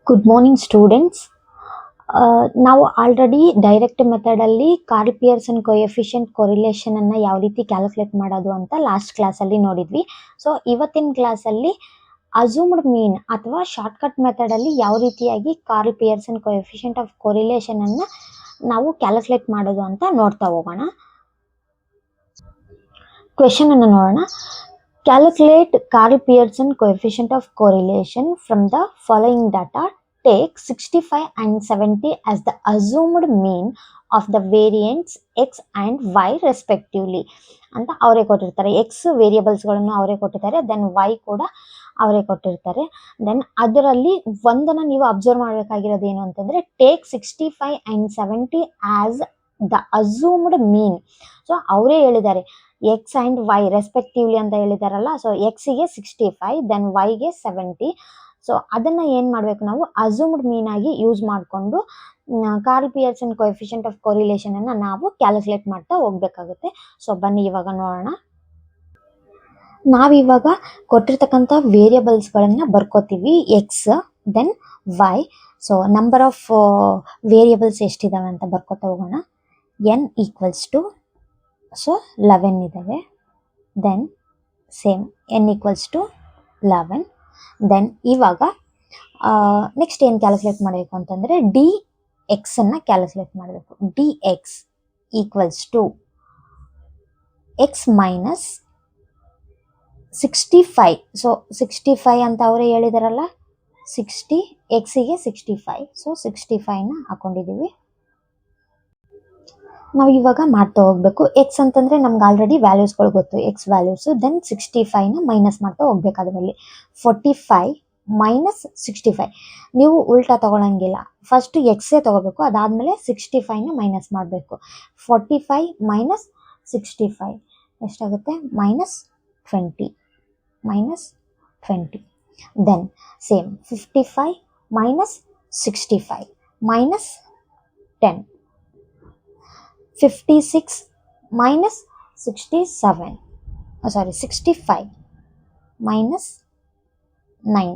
Good morning students. ನಾವು already direct ಮೆಥಡಲ್ಲಿ Karl Pearson coefficient correlation ಅನ್ನು ಯಾವ ರೀತಿ ಕ್ಯಾಲ್ಕುಲೇಟ್ ಮಾಡೋದು ಅಂತ ಲಾಸ್ಟ್ ಕ್ಲಾಸಲ್ಲಿ ನೋಡಿದ್ವಿ. ಸೊ ಇವತ್ತಿನ ಕ್ಲಾಸಲ್ಲಿ ಅಸ್ಯೂಮ್ಡ್ ಮೀನ್ ಅಥವಾ ಶಾರ್ಟ್ಕಟ್ ಮೆಥಡಲ್ಲಿ ಯಾವ ರೀತಿಯಾಗಿ Karl Pearson coefficient of correlation ಅನ್ನು ನಾವು ಕ್ಯಾಲ್ಕುಲೇಟ್ ಮಾಡೋದು ಅಂತ ನೋಡ್ತಾ ಹೋಗೋಣ. ಕ್ವೆಶನ್ ಅನ್ನು ನೋಡೋಣ. Calculate Karl Pearson coefficient of correlation from the following data. Take 65 and 70 as the assumed mean of the variants x and y respectively ಅಂತ ಅವರೇ ಕೊಟ್ಟಿರ್ತಾರೆ. ಎಕ್ಸ್ ವೇರಿಯೇಬಲ್ಸ್ಗಳನ್ನು ಅವರೇ ಕೊಟ್ಟಿರ್ತಾರೆ, ದೆನ್ ವೈ ಕೂಡ ಅವರೇ ಕೊಟ್ಟಿರ್ತಾರೆ. ದೆನ್ ಅದರಲ್ಲಿ ಒಂದನ್ನು ನೀವು ಅಬ್ಸರ್ವ್ ಮಾಡಬೇಕಾಗಿರೋದು ಏನು ಅಂತಂದರೆ, take 65 and 70 as the assumed mean. So ಅವರೇ ಹೇಳಿದ್ದಾರೆ ಎಕ್ಸ್ ಆ್ಯಂಡ್ ವೈ ರೆಸ್ಪೆಕ್ಟಿವ್ಲಿ ಅಂತ ಹೇಳಿದಾರಲ್ಲ. ಸೊ ಎಕ್ಸಿಗೆ 65 ದೆನ್ ವೈಗೆ 70. ಸೊ ಅದನ್ನು ಏನು ಮಾಡಬೇಕು, ನಾವು ಅಸ್ಯೂಮ್ಡ್ ಮೀನ್ ಆಗಿ ಯೂಸ್ ಮಾಡಿಕೊಂಡು Karl Pearson coefficient of correlation ಅನ್ನು ನಾವು ಕ್ಯಾಲ್ಕುಲೇಟ್ ಮಾಡ್ತಾ ಹೋಗ್ಬೇಕಾಗುತ್ತೆ. ಸೊ ಬನ್ನಿ ಇವಾಗ ನೋಡೋಣ. ನಾವಿವಾಗ ಕೊಟ್ಟಿರ್ತಕ್ಕಂಥ ವೇರಿಯಬಲ್ಸ್ಗಳನ್ನು ಬರ್ಕೋತೀವಿ, X then Y. So number of variables ಎಷ್ಟಿದಾವೆ ಅಂತ ಬರ್ಕೋತಾ ಹೋಗೋಣ. ಎನ್ ಈಕ್ವಲ್ಸ್ ಟು, ಸೊ 11 ಇದ್ದಾವೆ. Then same N equals to 11. Then ಇವಾಗ ನೆಕ್ಸ್ಟ್ ಏನು ಕ್ಯಾಲ್ಕುಲೇಟ್ ಮಾಡಬೇಕು ಅಂತಂದರೆ, ಡಿ ಎಕ್ಸನ್ನು ಕ್ಯಾಲ್ಕುಲೇಟ್ ಮಾಡಬೇಕು. D X equals to X minus 65. So 65 ಅಂತ ಅವರೇ ಹೇಳಿದಾರಲ್ಲ, 60 ಎಕ್ಸಿಗೆ 65. ಸೊ 65ನ ಹಾಕೊಂಡಿದ್ದೀವಿ. ನಾವು ಇವಾಗ ಮಾಡ್ತಾ ಹೋಗ್ಬೇಕು. ಎಕ್ಸ್ ಅಂತಂದರೆ ನಮ್ಗೆ ಆಲ್ರೆಡಿ ವ್ಯಾಲ್ಯೂಸ್ಗಳು ಗೊತ್ತು, ಎಕ್ಸ್ ವ್ಯಾಲ್ಯೂಸು. ದೆನ್ 65ನ ಮೈನಸ್ ಮಾಡ್ತಾ ಹೋಗ್ಬೇಕು. ಅದರಲ್ಲಿ 45 ಮೈನಸ್ 65 ನೀವು ಉಲ್ಟಾ ತೊಗೊಳಂಗಿಲ್ಲ, ಫಸ್ಟ್ ಎಕ್ಸೇ ತೊಗೋಬೇಕು, ಅದಾದಮೇಲೆ 65ನ ಮೈನಸ್ ಮಾಡಬೇಕು. 45 ಮೈನಸ್ 65 ಎಷ್ಟಾಗುತ್ತೆ, -20. Then same 55 minus 65 -10. 56 minus 67, sorry 65 minus 9.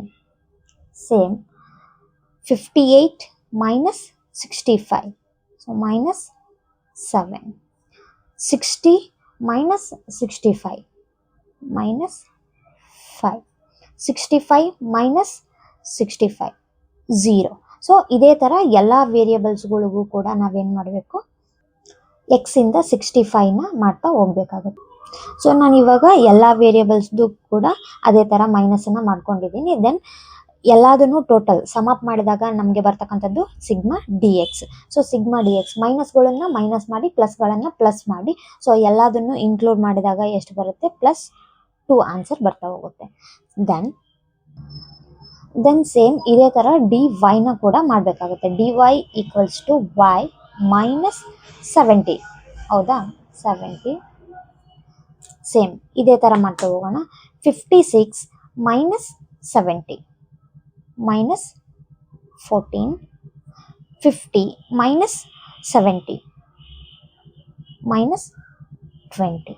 Same 58 minus 65, so minus 7. 60 minus 65 minus 5. 65 minus 65 0. So ಇದೇ ಥರ ಎಲ್ಲ ವೇರಿಯಬಲ್ಸ್ಗಳಿಗೂ ಕೂಡ ನಾವೇನು ಮಾಡಬೇಕು, ಎಕ್ಸಿಂದ 65ನ ಮಾಡ್ತಾ ಹೋಗ್ಬೇಕಾಗುತ್ತೆ. ಸೊ ನಾನು ಇವಾಗ ಎಲ್ಲ ವೇರಿಯಬಲ್ಸ್ದು ಕೂಡ ಅದೇ ಥರ ಮೈನಸನ್ನು ಮಾಡ್ಕೊಂಡಿದ್ದೀನಿ. ದೆನ್ ಎಲ್ಲದನ್ನು ಟೋಟಲ್ ಸಮ್ ಅಪ್ ಮಾಡಿದಾಗ ನಮಗೆ ಬರ್ತಕ್ಕಂಥದ್ದು sigma D X. So sigma D X ಮೈನಸ್ಗಳನ್ನು ಮೈನಸ್ ಮಾಡಿ ಪ್ಲಸ್ಗಳನ್ನು ಪ್ಲಸ್ ಮಾಡಿ, ಸೊ ಎಲ್ಲದನ್ನು ಇನ್ಕ್ಲೂಡ್ ಮಾಡಿದಾಗ ಎಷ್ಟು ಬರುತ್ತೆ, +2 ಆನ್ಸರ್ ಬರ್ತಾ ಹೋಗುತ್ತೆ. ದೆನ್ ಸೇಮ್ ಇದೇ ಥರ ಡಿ ವೈನ ಕೂಡ ಮಾಡಬೇಕಾಗುತ್ತೆ. D Y equals to Y minus 70. ಹೌದಾ, 70. ಸೇಮ್ ಇದೇ ಥರ ಮಾಡ್ತಾ ಹೋಗೋಣ. 56 minus 70 minus 14. 50 minus 70 minus 20.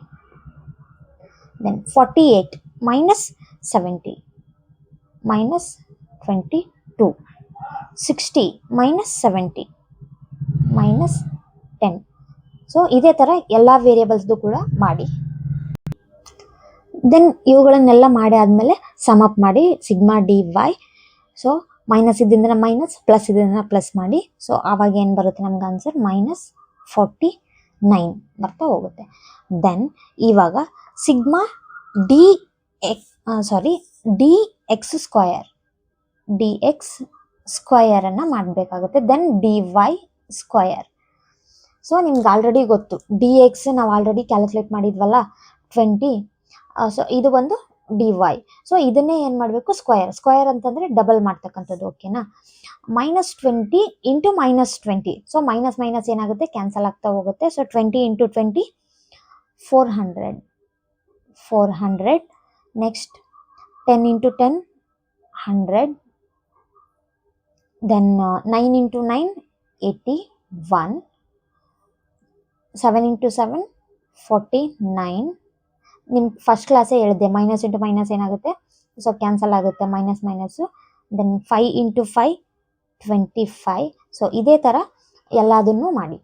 Then 48 minus 70 minus 22. 60 minus 70 minus 10. So ಇದೇ ಥರ ಎಲ್ಲ ವೇರಿಯಬಲ್ಸ್ದು ಕೂಡ ಮಾಡಿ. ದೆನ್ ಇವುಗಳನ್ನೆಲ್ಲ ಮಾಡಿ ಆದಮೇಲೆ ಸಮ್ ಅಪ್ ಮಾಡಿ sigma D Y. So minus ಇದ್ದಿಂದ ಮೈನಸ್, ಪ್ಲಸ್ ಇದನ್ನು ಪ್ಲಸ್ ಮಾಡಿ. ಸೊ ಆವಾಗ ಏನು ಬರುತ್ತೆ ನಮ್ಗೆ ಆನ್ಸರ್, -49 ಬರ್ತಾ ಹೋಗುತ್ತೆ. ದೆನ್ ಇವಾಗ ಸಿಗ್ಮಾ ಡಿ ಎಕ್ಸ್ ಸ್ಕ್ವಯರನ್ನು ಮಾಡಬೇಕಾಗುತ್ತೆ. Then D Y square. So ನಿಮ್ಗೆ ಆಲ್ರೆಡಿ ಗೊತ್ತು, ಡಿ ಎಕ್ಸ್ ನಾವು ಆಲ್ರೆಡಿ ಕ್ಯಾಲ್ಕುಲೇಟ್ ಮಾಡಿದ್ವಲ್ಲ 20. ಸೊ ಇದು ಒಂದು ಡಿ ವೈ. ಸೊ ಇದನ್ನೇ ಏನು ಮಾಡಬೇಕು, ಸ್ಕ್ವಯರ್ ಅಂತಂದರೆ ಡಬಲ್ ಮಾಡ್ತಕ್ಕಂಥದ್ದು, ಓಕೆನಾ. -20 ಇಂಟು -20. ಸೊ ಮೈನಸ್ ಏನಾಗುತ್ತೆ, ಕ್ಯಾನ್ಸಲ್ ಆಗ್ತಾ ಹೋಗುತ್ತೆ. So 20 into 20 400. Next 10 into 10 100. Then 9 into 9 81. 7 into 7 49. ನಿಮ್ಗೆ ಫಸ್ಟ್ ಕ್ಲಾಸೇ ಹೇಳಿದೆ, ಮೈನಸ್ ಇಂಟು ಮೈನಸ್ ಏನಾಗುತ್ತೆ, ಸೊ ಕ್ಯಾನ್ಸಲ್ ಆಗುತ್ತೆ, ಮೈನಸ್. Then 5 into 5 25. ಸೊ ಇದೇ ಥರ ಎಲ್ಲದನ್ನು ಮಾಡಿ.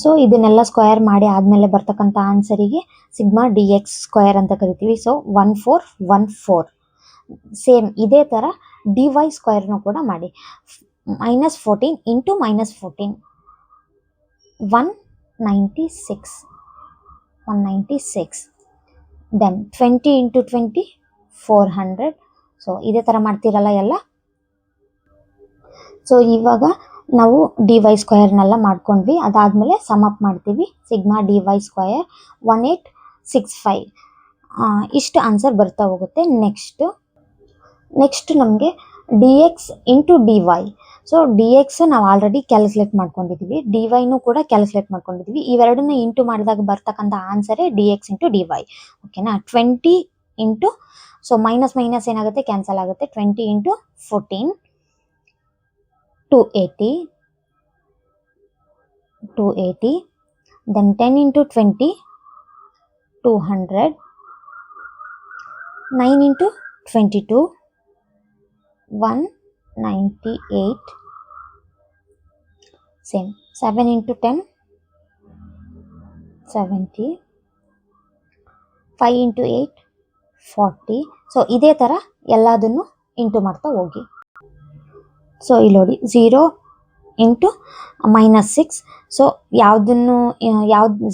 ಸೊ ಇದನ್ನೆಲ್ಲ ಸ್ಕ್ವೇರ್ ಮಾಡಿ ಆದಮೇಲೆ ಬರ್ತಕ್ಕಂಥ ಆನ್ಸರಿಗೆ ಸಿಗ್ಮಾ ಡಿ ಎಕ್ಸ್ ಸ್ಕ್ವೇರ್ ಅಂತ ಕರಿತೀವಿ. ಸೊ 1414. ಸೇಮ್ ಇದೇ ಥರ ಡಿ ವೈ ಸ್ಕ್ವೇರ್ನು ಕೂಡ ಮಾಡಿ. -14 ಇಂಟು -14 196. Then 20 into 20 400. ಸೊ ಇದೇ ಥರ ಮಾಡ್ತಿರಲ್ಲ ಎಲ್ಲ. ಸೊ ಇವಾಗ ನಾವು ಡಿ ವೈ ಸ್ಕ್ವೇರ್ನೆಲ್ಲ ಮಾಡ್ಕೊಂಡ್ವಿ. ಅದಾದಮೇಲೆ ಸಮ್ ಅಪ್ ಮಾಡ್ತೀವಿ. Sigma D Y square 1865. ಇಷ್ಟು ಆನ್ಸರ್ ಬರ್ತಾ ಹೋಗುತ್ತೆ. ನೆಕ್ಸ್ಟ್ ನಮಗೆ D X into D Y. So D X ನಾವು ಆಲ್ರೆಡಿ ಕ್ಯಾಲ್ಕುಲೇಟ್ ಮಾಡ್ಕೊಂಡಿದ್ದೀವಿ, ಡಿ ವೈನೂ ಕೂಡ ಕ್ಯಾಲ್ಕುಲೇಟ್ ಮಾಡ್ಕೊಂಡಿದ್ದೀವಿ. ಇವೆರಡನ್ನ ಇಂಟು ಮಾಡಿದಾಗ ಬರ್ತಕ್ಕಂಥ ಆನ್ಸರೇ D X into D Y. ಓಕೆನಾ. 20 ಇಂಟು, ಸೊ ಮೈನಸ್ ಏನಾಗುತ್ತೆ, ಕ್ಯಾನ್ಸಲ್ ಆಗುತ್ತೆ. 20 into 14 280. Then 10 into 20 200. 9 into 22 198. Same. 7 into 10 70. 5 into 8 40. So ಇದೇ ಥರ ಎಲ್ಲದನ್ನು ಇಂಟು ಮಾಡ್ತಾ ಹೋಗಿ. ಸೊ ಇಲ್ಲಿ ನೋಡಿ 0 ಇಂಟು -6. ಸೊ ಯಾವ್ದು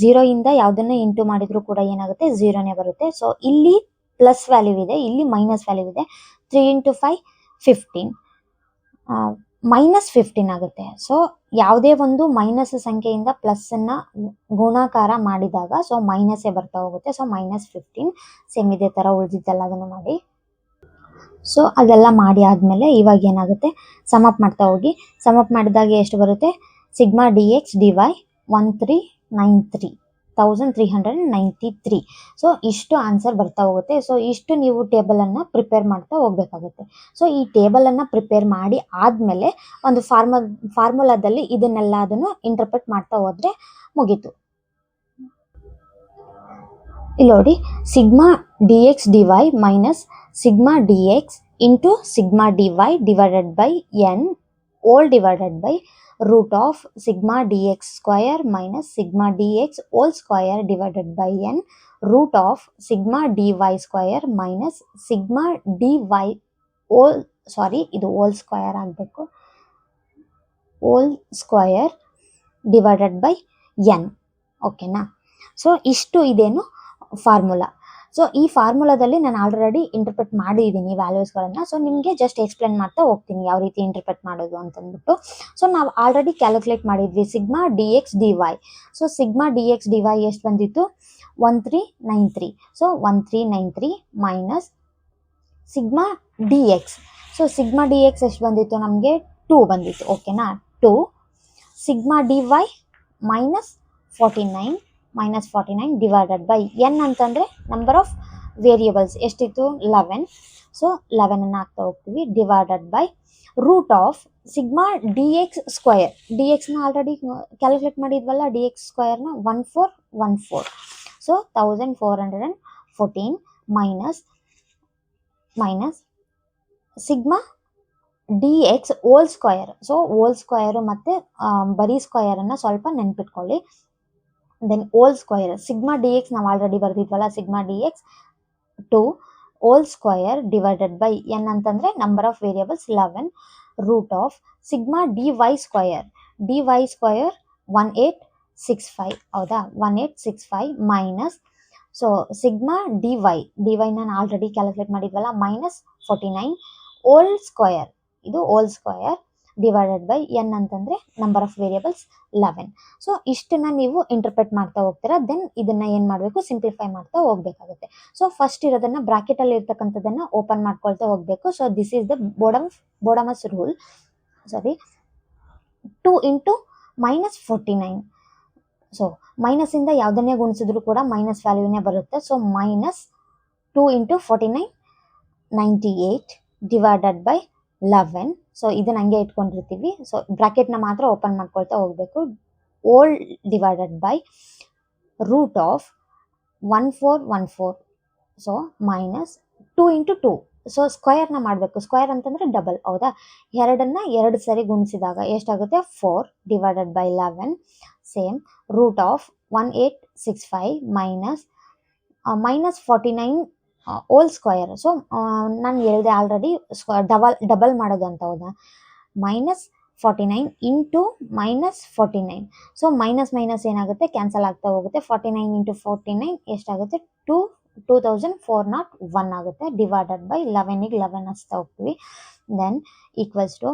0 ಇಂದ ಯಾವುದನ್ನು ಇಂಟು ಮಾಡಿದ್ರು ಕೂಡ ಏನಾಗುತ್ತೆ, 0ನೇ ಬರುತ್ತೆ. ಸೊ ಇಲ್ಲಿ ಪ್ಲಸ್ ವ್ಯಾಲ್ಯೂ ಇದೆ, ಇಲ್ಲಿ ಮೈನಸ್ ವ್ಯಾಲ್ಯೂ ಇದೆ. 3 ಇಂಟು 5 15. -15 ಆಗುತ್ತೆ. ಸೊ ಯಾವುದೇ ಒಂದು ಮೈನಸ್ ಸಂಖ್ಯೆಯಿಂದ ಪ್ಲಸ್ಸನ್ನು ಗುಣಾಕಾರ ಮಾಡಿದಾಗ ಸೊ ಮೈನಸ್ಸೇ ಬರ್ತಾ ಹೋಗುತ್ತೆ. ಸೊ -15. ಸೇಮ್ ಇದೇ ಥರ ಉಳಿದಿದ್ದೆಲ್ಲ ಅದನ್ನು ಮಾಡಿ. ಸೊ ಅದೆಲ್ಲ ಮಾಡಿ ಆದಮೇಲೆ ಇವಾಗ ಏನಾಗುತ್ತೆ, ಸಮ್ ಅಪ್ ಮಾಡ್ತಾ ಹೋಗಿ. ಸಮ್ ಅಪ್ ಮಾಡಿದಾಗ ಎಷ್ಟು ಬರುತ್ತೆ, sigma D X D Y 1393. So ಇಷ್ಟು ಆನ್ಸರ್ ಬರ್ತಾ ಹೋಗುತ್ತೆ. ಸೊ ಇಷ್ಟು ನೀವು ಟೇಬಲನ್ನು ಪ್ರಿಪೇರ್ ಮಾಡ್ತಾ ಹೋಗ್ಬೇಕಾಗುತ್ತೆ. ಸೊ ಈ ಟೇಬಲನ್ನು ಪ್ರಿಪೇರ್ ಮಾಡಿ ಆದಮೇಲೆ ಒಂದು ಫಾರ್ಮುಲಾದಲ್ಲಿ ಇದನ್ನೆಲ್ಲದನ್ನು ಇಂಟರ್ಪ್ರೆಟ್ ಮಾಡ್ತಾ ಹೋದರೆ ಮುಗೀತು. ಇಲ್ಲಿ ನೋಡಿ, sigma D X D Y minus sigma D X into sigma D Y divided by N whole divided by root of sigma D X square minus sigma D X whole square divided by N root of sigma D Y square minus sigma D Y whole, sorry ಇದು whole square ಆಗಬೇಕು, whole square divided by N. ಓಕೆನಾ. So ಇಷ್ಟು ಇದೇನು formula. So ಈ ಫಾರ್ಮುಲಾದಲ್ಲಿ ನಾನು already interpret ಮಾಡಿದ್ದೀನಿ ವ್ಯಾಲ್ಯೂಸ್ಗಳನ್ನು. So ನಿಮಗೆ ಜಸ್ಟ್ ಎಕ್ಸ್ಪ್ಲೇನ್ ಮಾಡ್ತಾ ಹೋಗ್ತೀನಿ ಯಾವ ರೀತಿ ಇಂಟರ್ಪ್ರೆಟ್ ಮಾಡೋದು ಅಂತಂದ್ಬಿಟ್ಟು. ಸೊ ನಾವು ಆಲ್ರೆಡಿ ಕ್ಯಾಲ್ಕುಲೇಟ್ ಮಾಡಿದ್ವಿ sigma D X D Y. So sigma D X D Y ಎಷ್ಟು ಬಂದಿತ್ತು, 1393. So 1393 minus sigma D X. So sigma D X ಎಷ್ಟು ಬಂದಿತ್ತು ನಮಗೆ, 2 ಬಂದಿತ್ತು. ಓಕೆನಾ. 2 sigma D Y -49 divided by N ಅಂತಂದರೆ ನಂಬರ್ ಆಫ್ ವೇರಿಯೇಬಲ್ಸ್ ಎಷ್ಟಿತ್ತು, 11. ಸೊ 11 ಹಾಕ್ತಾ ಹೋಗ್ತೀವಿ divided by root of sigma D X square. D ಎಕ್ಸ್ನ ಆಲ್ರೆಡಿ ಕ್ಯಾಲ್ಕುಲೇಟ್ ಮಾಡಿದ್ವಲ್ಲ, ಡಿ ಎಕ್ಸ್ ಸ್ಕ್ವಯರ್ನ 1414. So 1414 minus sigma D X whole square. So whole square ಮತ್ತು ಬರೀ ಸ್ಕ್ವಯರನ್ನು ಸ್ವಲ್ಪ ನೆನ್ಪಿಟ್ಕೊಳ್ಳಿ. Then whole square sigma D X ನಾವು ಆಲ್ರೆಡಿ ಬರ್ದಿದ್ವಲ್ಲ, sigma D X 2 whole square divided by N ಅಂತಂದರೆ number of variables 11 root of sigma D Y square 1865. ಹೌದಾ, 1865 minus so sigma D Y ನಾನು ಆಲ್ರೆಡಿ ಕ್ಯಾಲ್ಕುಲೇಟ್ ಮಾಡಿದ್ವಲ್ಲ, -49 ಓಲ್ ಸ್ಕ್ವಯರ್, ಇದು whole square divided by N ಅಂತಂದರೆ number of variables 11. So ಇಷ್ಟನ್ನು ನೀವು interpret ಮಾಡ್ತಾ ಹೋಗ್ತೀರಾ. ದೆನ್ ಇದನ್ನು ಏನು ಮಾಡಬೇಕು, ಸಿಂಪ್ಲಿಫೈ ಮಾಡ್ತಾ ಹೋಗಬೇಕಾಗುತ್ತೆ. ಸೊ ಫಸ್ಟ್ ಇರೋದನ್ನು ಬ್ರಾಕೆಟಲ್ಲಿ ಇರ್ತಕ್ಕಂಥದ್ದನ್ನು ಓಪನ್ ಮಾಡ್ಕೊಳ್ತಾ ಹೋಗಬೇಕು. So this is the BODMAS rule. Sorry, 2 into -49. ಸೊ ಮೈನಸ್ಸಿಂದ ಯಾವುದನ್ನೇ ಗುಣಿಸಿದ್ರು ಕೂಡ ಮೈನಸ್ ವ್ಯಾಲ್ಯೂನೇ ಬರುತ್ತೆ. So -2 into 49 98 divided by 11. So ಇದನ್ನ ಹಂಗೆ ಇಟ್ಕೊಂಡಿರ್ತೀವಿ. ಸೊ ಬ್ರಾಕೆಟ್ನ ಮಾತ್ರ ಓಪನ್ ಮಾಡ್ಕೊಳ್ತಾ ಹೋಗಬೇಕು. Whole divided by root of 1414. So -2 into 2. So ಸ್ಕ್ವಯರ್ನ ಮಾಡಬೇಕು. ಸ್ಕ್ವಯರ್ ಅಂತಂದರೆ ಡಬಲ್, ಹೌದಾ? ಎರಡನ್ನ 2 ಸರಿ ಗುಣಿಸಿದಾಗ ಎಷ್ಟಾಗುತ್ತೆ? 4 divided by 11 same root of 1865 minus 49 whole square. So ನಾನು ಹೇಳಿದೆ ಆಲ್ರೆಡಿ ಡಬಲ್ ಮಾಡೋದು ಅಂತ, ಹೌದಾ? -49 ಇಂಟು -49. ಸೊ ಮೈನಸ್ ಏನಾಗುತ್ತೆ? ಕ್ಯಾನ್ಸಲ್ ಆಗ್ತಾ ಹೋಗುತ್ತೆ. 49 ಇಂಟು 49 ಎಷ್ಟಾಗುತ್ತೆ? 2401 ಆಗುತ್ತೆ. ಡಿವೈಡೆಡ್ ಬೈ 11ಗೆ 11 ಹಚ್ತಾ ಹೋಗ್ತೀವಿ. ದೆನ್ ಈಕ್ವಲ್ಸ್ ಟು,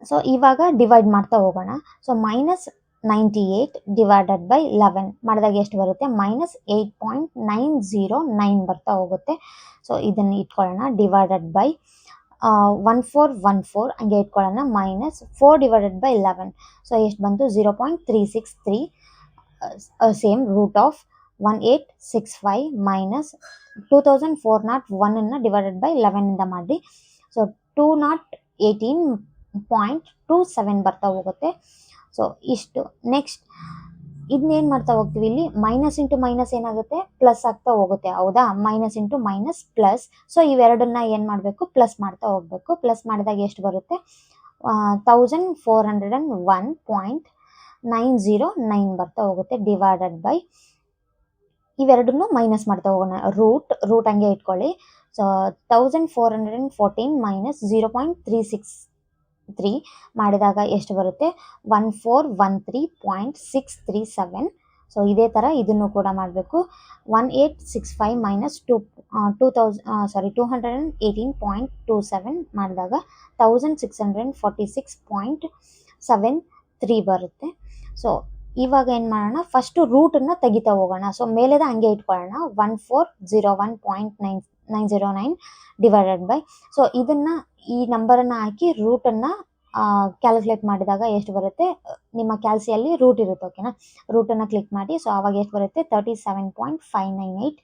ಸೊ ಇವಾಗ ಡಿವೈಡ್ ಮಾಡ್ತಾ ಹೋಗೋಣ. ಸೊ -98 ಡಿವೈಡೆಡ್ ಬೈ 11 ಮಾಡಿದಾಗ ಎಷ್ಟು ಬರುತ್ತೆ? -8.909 ಬರ್ತಾ ಹೋಗುತ್ತೆ. ಸೊ ಇದನ್ನು ಇಟ್ಕೊಳ್ಳೋಣ. ಡಿವೈಡೆಡ್ ಬೈ 1414 ಹಂಗೆ ಇಟ್ಕೊಳ್ಳೋಣ. -4 ಡಿವೈಡೆಡ್ ಬೈ 11. ಸೊ ಎಷ್ಟು ಬಂತು? 0.363 same root of 1865 minus 2401 divided by 11 ಮಾಡಿ. ಸೊ 2018.27 ಬರ್ತಾ ಹೋಗುತ್ತೆ. ಸೊ ಇಷ್ಟು. ನೆಕ್ಸ್ಟ್ ಇದನ್ನೇನು ಮಾಡ್ತಾ ಹೋಗ್ತೀವಿ? ಇಲ್ಲಿ ಮೈನಸ್ ಇಂಟು ಮೈನಸ್ ಏನಾಗುತ್ತೆ? ಪ್ಲಸ್ ಆಗ್ತಾ ಹೋಗುತ್ತೆ, ಹೌದಾ? Minus into minus plus. So ಇವೆರಡನ್ನ ಏನು ಮಾಡಬೇಕು? ಪ್ಲಸ್ ಮಾಡ್ತಾ ಹೋಗಬೇಕು. ಪ್ಲಸ್ ಮಾಡಿದಾಗ ಎಷ್ಟು ಬರುತ್ತೆ? 1401.909 ಬರ್ತಾ ಹೋಗುತ್ತೆ. ಡಿವೈಡೆಡ್ ಬೈ ಇವೆರಡನ್ನು ಮೈನಸ್ ಮಾಡ್ತಾ ಹೋಗೋಣ. ರೂಟ್ ಹಂಗೆ ಇಟ್ಕೊಳ್ಳಿ. ಸೊ 1414 ಮೈನಸ್ 0.363 ಮಾಡಿದಾಗ ಎಷ್ಟು ಬರುತ್ತೆ? 1413.637. ಸೊ ಇದೇ ಥರ ಇದನ್ನು ಕೂಡ ಮಾಡಬೇಕು. 1865 ಮೈನಸ್ 218.27 ಮಾಡಿದಾಗ 1646.73 ಬರುತ್ತೆ. ಸೊ ಇವಾಗ ಏನು ಮಾಡೋಣ? ಫಸ್ಟು ರೂಟನ್ನು ತೆಗಿತಾ ಹೋಗೋಣ. ಸೊ ಮೇಲೆದ ಹಂಗೆ ಇಟ್ಕೊಳ್ಳೋಣ. 1401.909 ಡಿವೈಡೆಡ್ ಬೈ, ಸೊ ಇದನ್ನು ಈ ನಂಬರನ್ನು ಹಾಕಿ ರೂಟನ್ನು ಕ್ಯಾಲ್ಕುಲೇಟ್ ಮಾಡಿದಾಗ ಎಷ್ಟು ಬರುತ್ತೆ? ನಿಮ್ಮ ಕ್ಯಾಲ್ಸಿಯಲ್ಲಿ ರೂಟ್ ಇರುತ್ತೆ, ಓಕೆನಾ? ರೂಟನ್ನು ಕ್ಲಿಕ್ ಮಾಡಿ. ಸೊ ಆವಾಗ ಎಷ್ಟು ಬರುತ್ತೆ? 37.598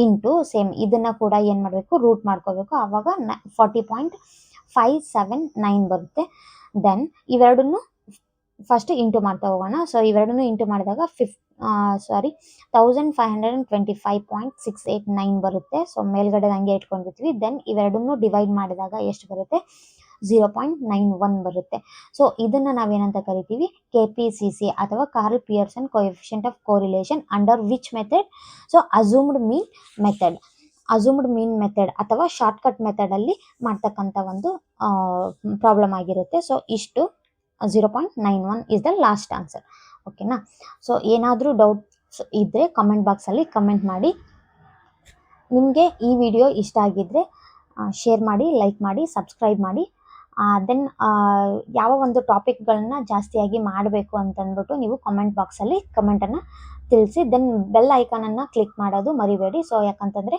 ಇಂಟು ಸೇಮ್ ಇದನ್ನು ಕೂಡ ಏನು ಮಾಡಬೇಕು? ರೂಟ್ ಮಾಡ್ಕೋಬೇಕು. ಆವಾಗ 40.579 ಬರುತ್ತೆ. ದೆನ್ ಇವೆರಡನ್ನು ಫಸ್ಟ್ ಇಂಟು ಮಾಡ್ತಾ ಹೋಗೋಣ. ಸೊ ಇವೆರಡನ್ನು ಇಂಟು ಮಾಡಿದಾಗ 1525.689 ಬರುತ್ತೆ. ಸೊ ಮೇಲ್ಗಡೆ ಹಂಗೆ ಇಟ್ಕೊಂಡಿರ್ತೀವಿ. ದೆನ್ ಇವೆರಡನ್ನು ಡಿವೈಡ್ ಮಾಡಿದಾಗ ಎಷ್ಟು ಬರುತ್ತೆ? 0.91 ಬರುತ್ತೆ. ಸೊ ಇದನ್ನು ನಾವೇನಂತ ಕರಿತೀವಿ? KPCC ಅಥವಾ Karl Pearson coefficient of correlation under which method? So assumed mean method ಅಥವಾ ಶಾರ್ಟ್ಕಟ್ ಮೆಥಡಲ್ಲಿ ಮಾಡ್ತಕ್ಕಂಥ ಒಂದು ಪ್ರಾಬ್ಲಮ್ ಆಗಿರುತ್ತೆ. ಸೊ ಇಷ್ಟು 0.91 ಇಸ್ ದ ಲಾಸ್ಟ್ ಆನ್ಸರ್, ಓಕೆನಾ? ಸೊ ಏನಾದರೂ ಡೌಟ್ಸ್ ಇದ್ದರೆ ಕಮೆಂಟ್ ಬಾಕ್ಸಲ್ಲಿ ಕಮೆಂಟ್ ಮಾಡಿ. ನಿಮಗೆ ಈ ವಿಡಿಯೋ ಇಷ್ಟ ಆಗಿದ್ದರೆ ಶೇರ್ ಮಾಡಿ, ಲೈಕ್ ಮಾಡಿ, ಸಬ್ಸ್ಕ್ರೈಬ್ ಮಾಡಿ. ದೆನ್ ಯಾವ ಒಂದು ಟಾಪಿಕ್ಗಳನ್ನ ಜಾಸ್ತಿಯಾಗಿ ಮಾಡಬೇಕು ಅಂತಂದ್ಬಿಟ್ಟು ನೀವು ಕಮೆಂಟ್ ಬಾಕ್ಸಲ್ಲಿ ಕಮೆಂಟನ್ನು ತಿಳಿಸಿ. ದೆನ್ ಬೆಲ್ ಐಕಾನನ್ನು ಕ್ಲಿಕ್ ಮಾಡೋದು ಮರಿಬೇಡಿ. ಸೊ ಯಾಕಂತಂದರೆ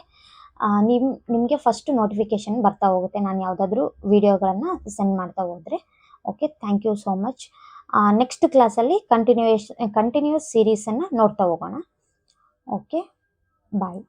ನಿಮಗೆ ಫಸ್ಟ್ ನೋಟಿಫಿಕೇಷನ್ ಬರ್ತಾ ಹೋಗುತ್ತೆ ನಾನು ಯಾವುದಾದ್ರೂ ವಿಡಿಯೋಗಳನ್ನು ಸೆಂಡ್ ಮಾಡ್ತಾ ಹೋದರೆ. Okay, thank you so much. Next ಕ್ಲಾಸಲ್ಲಿ ಕಂಟಿನ್ಯೂಸ್ ಸೀರೀಸನ್ನು ನೋಡ್ತಾ ಹೋಗೋಣ. ಓಕೆ, ಬಾಯ್.